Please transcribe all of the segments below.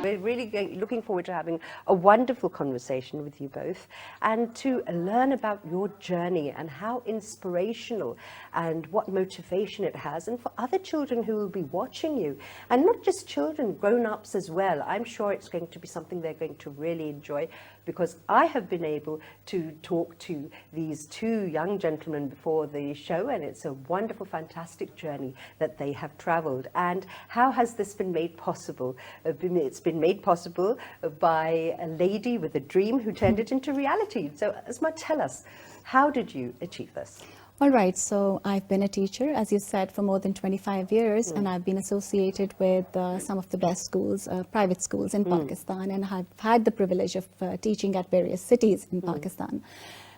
We're really looking forward to having a wonderful conversation with you both and to learn about your journey and how inspirational and what motivation it has, and for other children who will be watching you, and not just children, grown-ups as well. I'm sure it's going to be something they're going to really enjoy, because I have been able to talk to these two young gentlemen before the show, and it's a wonderful, fantastic journey that they have traveled. And how has this been made possible? It's been made possible by a lady with a dream who turned it into reality. So Asma, tell us, how did you achieve this? All right, so I've been a teacher, as you said, for more than 25 years, and I've been associated with some of the best schools, private schools in Pakistan, and I've had the privilege of teaching at various cities in Pakistan.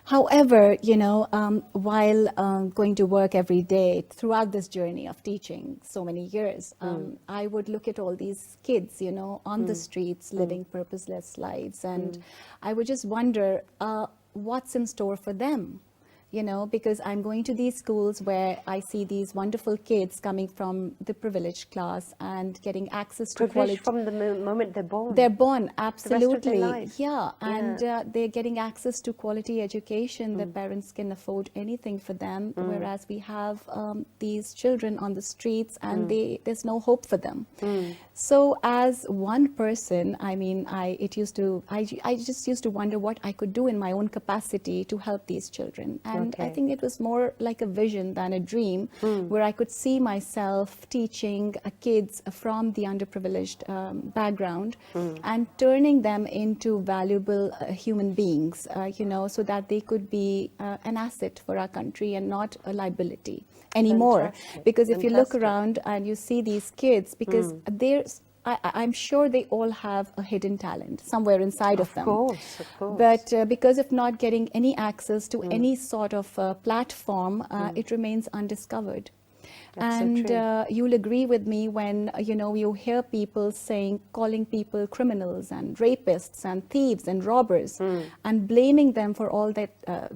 However, you know, while going to work every day throughout this journey of teaching so many years, I would look at all these kids, you know, on the streets living purposeless lives, and I would just wonder what's in store for them. You know, because I'm going to these schools where I see these wonderful kids coming from the privileged class and getting access to quality. From the moment they're born. They're born, absolutely. The rest of their life. Yeah, and they're getting access to quality education. Their parents can afford anything for them, whereas we have these children on the streets and there's no hope for them. So as one person, I mean, I just used to wonder what I could do in my own capacity to help these children. And I think it was more like a vision than a dream, where I could see myself teaching kids from the underprivileged background and turning them into valuable human beings, you know, so that they could be an asset for our country and not a liability anymore. Because if you look around and you see these kids, because I'm sure they all have a hidden talent somewhere inside of them. Of course. But because of not getting any access to any sort of platform, it remains undiscovered. That's so you'll agree with me when, you know, you hear people calling people criminals and rapists and thieves and robbers and blaming them for all that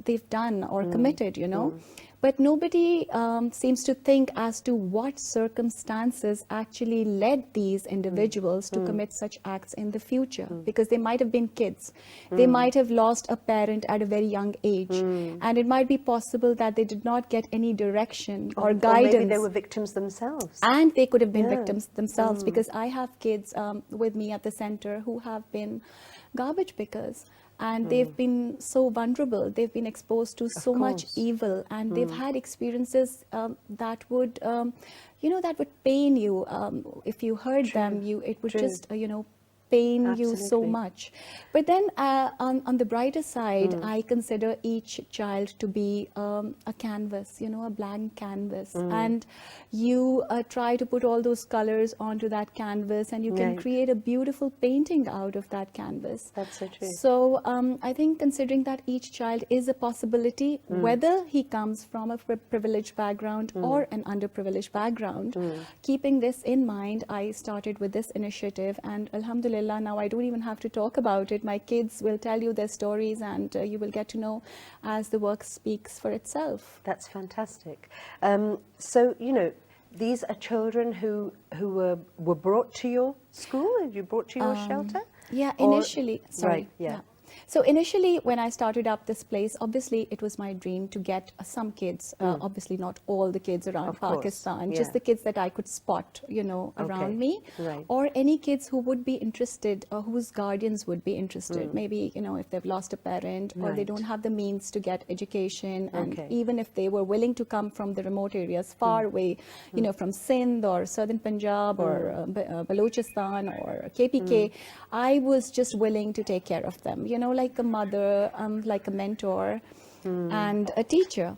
they've done or committed, you know. But nobody seems to think as to what circumstances actually led these individuals to commit such acts in the future, because they might have been kids. They might have lost a parent at a very young age, and it might be possible that they did not get any direction or guidance. Or maybe they were victims themselves. And they could have been victims themselves, because I have kids with me at the center who have been garbage pickers. And they've been so vulnerable. They've been exposed to so much evil, and they've had experiences that would, you know, that would pain you. If you heard them, it would just, you know, pain you so much. But then on the brighter side, I consider each child to be a canvas, you know, a blank canvas. And you try to put all those colors onto that canvas, and you can create a beautiful painting out of that canvas. That's so true. So I think considering that each child is a possibility, whether he comes from a privileged background or an underprivileged background, keeping this in mind, I started with this initiative, and alhamdulillah, now I don't even have to talk about it. My kids will tell you their stories, and you will get to know as the work speaks for itself. That's fantastic. So, you know, these are children who were brought to your school, and you brought to your shelter? Yeah, initially. Sorry. Right, yeah. So initially, when I started up this place, obviously it was my dream to get some kids, obviously not all the kids around Pakistan, just the kids that I could spot, you know, around me, or any kids who would be interested, or whose guardians would be interested. Maybe, you know, if they've lost a parent, or they don't have the means to get education, and even if they were willing to come from the remote areas far away, you know, from Sindh or Southern Punjab or Balochistan or KPK, I was just willing to take care of them, you know, like a mother, like a mentor, and a teacher.